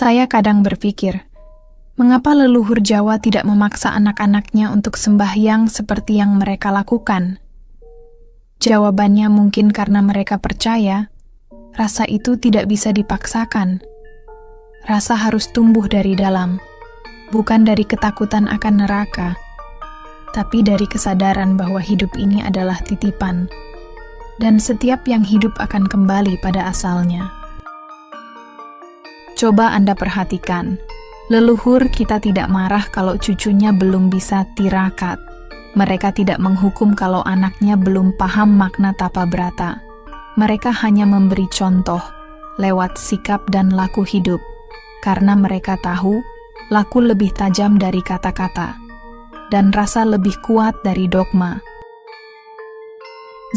Saya kadang berpikir, mengapa leluhur Jawa tidak memaksa anak-anaknya untuk sembahyang seperti yang mereka lakukan? Jawabannya mungkin karena mereka percaya, rasa itu tidak bisa dipaksakan. Rasa harus tumbuh dari dalam, bukan dari ketakutan akan neraka, tapi dari kesadaran bahwa hidup ini adalah titipan, dan setiap yang hidup akan kembali pada asalnya. Coba Anda perhatikan, leluhur kita tidak marah kalau cucunya belum bisa tirakat. Mereka tidak menghukum kalau anaknya belum paham makna tapa brata. Mereka hanya memberi contoh lewat sikap dan laku hidup, karena mereka tahu laku lebih tajam dari kata-kata, dan rasa lebih kuat dari dogma.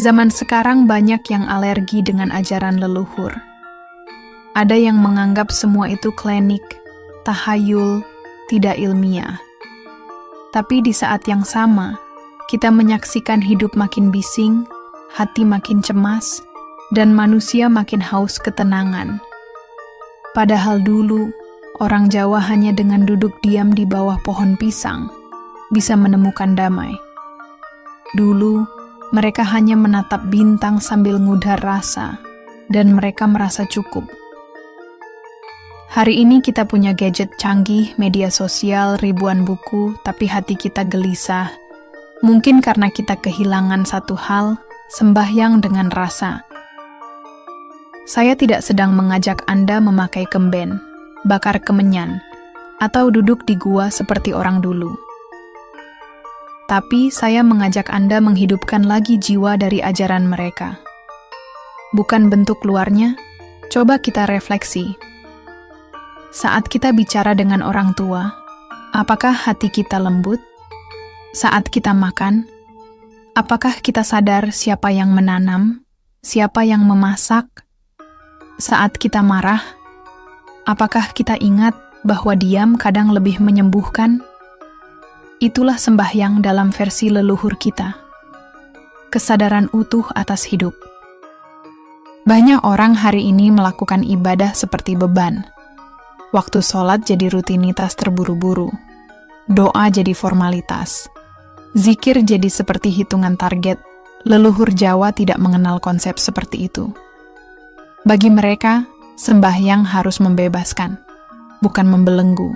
Zaman sekarang banyak yang alergi dengan ajaran leluhur. Ada yang menganggap semua itu klinik, tahayul, tidak ilmiah. Tapi di saat yang sama, kita menyaksikan hidup makin bising, hati makin cemas, dan manusia makin haus ketenangan. Padahal dulu, orang Jawa hanya dengan duduk diam di bawah pohon pisang bisa menemukan damai. Dulu, mereka hanya menatap bintang sambil ngudar rasa, dan mereka merasa cukup. Hari ini kita punya gadget canggih, media sosial, ribuan buku, tapi hati kita gelisah. Mungkin karena kita kehilangan satu hal, sembahyang dengan rasa. Saya tidak sedang mengajak Anda memakai kemben, bakar kemenyan, atau duduk di gua seperti orang dulu. Tapi saya mengajak Anda menghidupkan lagi jiwa dari ajaran mereka. Bukan bentuk luarnya, coba kita refleksi. Saat kita bicara dengan orang tua, apakah hati kita lembut? Saat kita makan, apakah kita sadar siapa yang menanam, siapa yang memasak? Saat kita marah, apakah kita ingat bahwa diam kadang lebih menyembuhkan? Itulah sembahyang dalam versi leluhur kita. Kesadaran utuh atas hidup. Banyak orang hari ini melakukan ibadah seperti beban. Waktu sholat jadi rutinitas terburu-buru. Doa jadi formalitas. Zikir jadi seperti hitungan target. Leluhur Jawa tidak mengenal konsep seperti itu. Bagi mereka, sembahyang harus membebaskan, bukan membelenggu.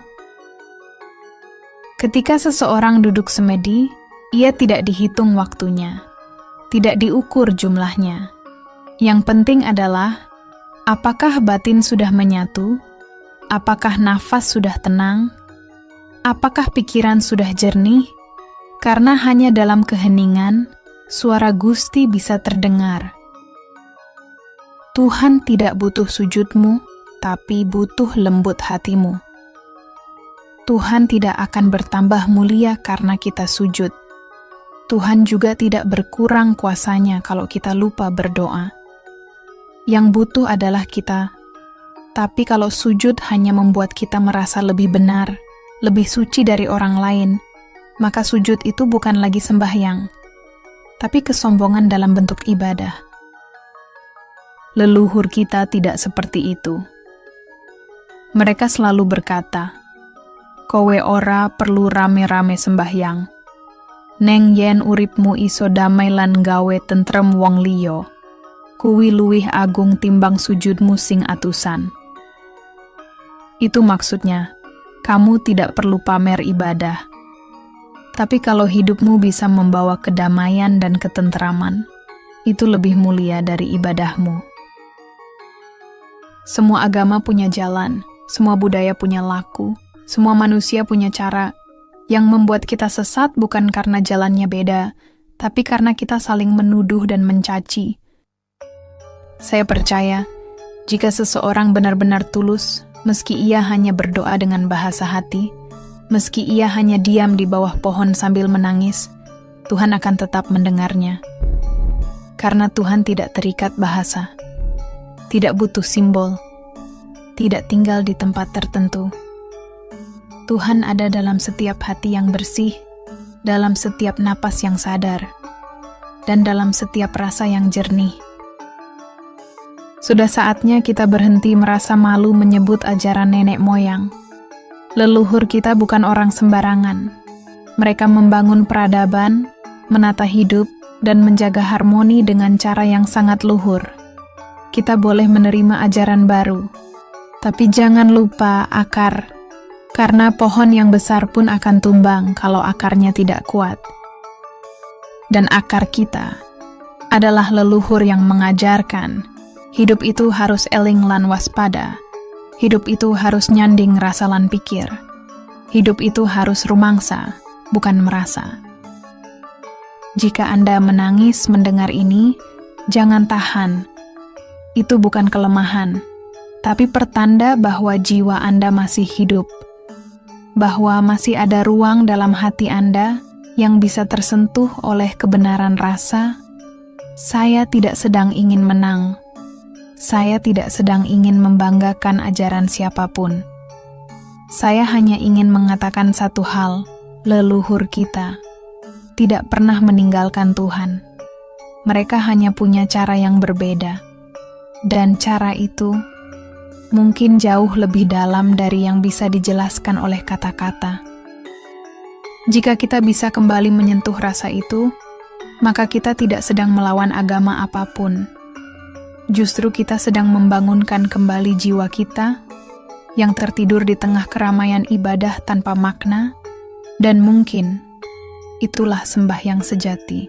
Ketika seseorang duduk semedi, ia tidak dihitung waktunya, tidak diukur jumlahnya. Yang penting adalah, apakah batin sudah menyatu? Apakah nafas sudah tenang? Apakah pikiran sudah jernih? Karena hanya dalam keheningan, suara Gusti bisa terdengar. Tuhan tidak butuh sujudmu, tapi butuh lembut hatimu. Tuhan tidak akan bertambah mulia karena kita sujud. Tuhan juga tidak berkurang kuasanya kalau kita lupa berdoa. Yang butuh adalah kita. Tapi kalau sujud hanya membuat kita merasa lebih benar, lebih suci dari orang lain, maka sujud itu bukan lagi sembahyang, tapi kesombongan dalam bentuk ibadah. Leluhur kita tidak seperti itu. Mereka selalu berkata, kowe ora perlu rame-rame sembahyang. Neng yen uripmu iso damai lan gawe tentrem wong liya, kuwi luwih agung timbang sujudmu sing atusan. Itu maksudnya, kamu tidak perlu pamer ibadah. Tapi kalau hidupmu bisa membawa kedamaian dan ketentraman, itu lebih mulia dari ibadahmu. Semua agama punya jalan, semua budaya punya laku, semua manusia punya cara. Yang membuat kita sesat bukan karena jalannya beda, tapi karena kita saling menuduh dan mencaci. Saya percaya, jika seseorang benar-benar tulus, meski ia hanya berdoa dengan bahasa hati, meski ia hanya diam di bawah pohon sambil menangis, Tuhan akan tetap mendengarnya. Karena Tuhan tidak terikat bahasa, tidak butuh simbol, tidak tinggal di tempat tertentu. Tuhan ada dalam setiap hati yang bersih, dalam setiap napas yang sadar, dan dalam setiap rasa yang jernih. Sudah saatnya kita berhenti merasa malu menyebut ajaran nenek moyang. Leluhur kita bukan orang sembarangan. Mereka membangun peradaban, menata hidup, dan menjaga harmoni dengan cara yang sangat luhur. Kita boleh menerima ajaran baru, tapi jangan lupa akar, karena pohon yang besar pun akan tumbang kalau akarnya tidak kuat. Dan akar kita adalah leluhur yang mengajarkan hidup itu harus eling lan waspada. Hidup itu harus nyanding rasa lan pikir. Hidup itu harus rumangsa, bukan merasa. Jika Anda menangis mendengar ini, jangan tahan. Itu bukan kelemahan, tapi pertanda bahwa jiwa Anda masih hidup. Bahwa masih ada ruang dalam hati Anda yang bisa tersentuh oleh kebenaran rasa. Saya tidak sedang ingin menang. Saya tidak sedang ingin membanggakan ajaran siapapun. Saya hanya ingin mengatakan satu hal, leluhur kita tidak pernah meninggalkan Tuhan. Mereka hanya punya cara yang berbeda. Dan cara itu mungkin jauh lebih dalam dari yang bisa dijelaskan oleh kata-kata. Jika kita bisa kembali menyentuh rasa itu, maka kita tidak sedang melawan agama apapun. Justru kita sedang membangunkan kembali jiwa kita yang tertidur di tengah keramaian ibadah tanpa makna, dan mungkin itulah sembahyang sejati.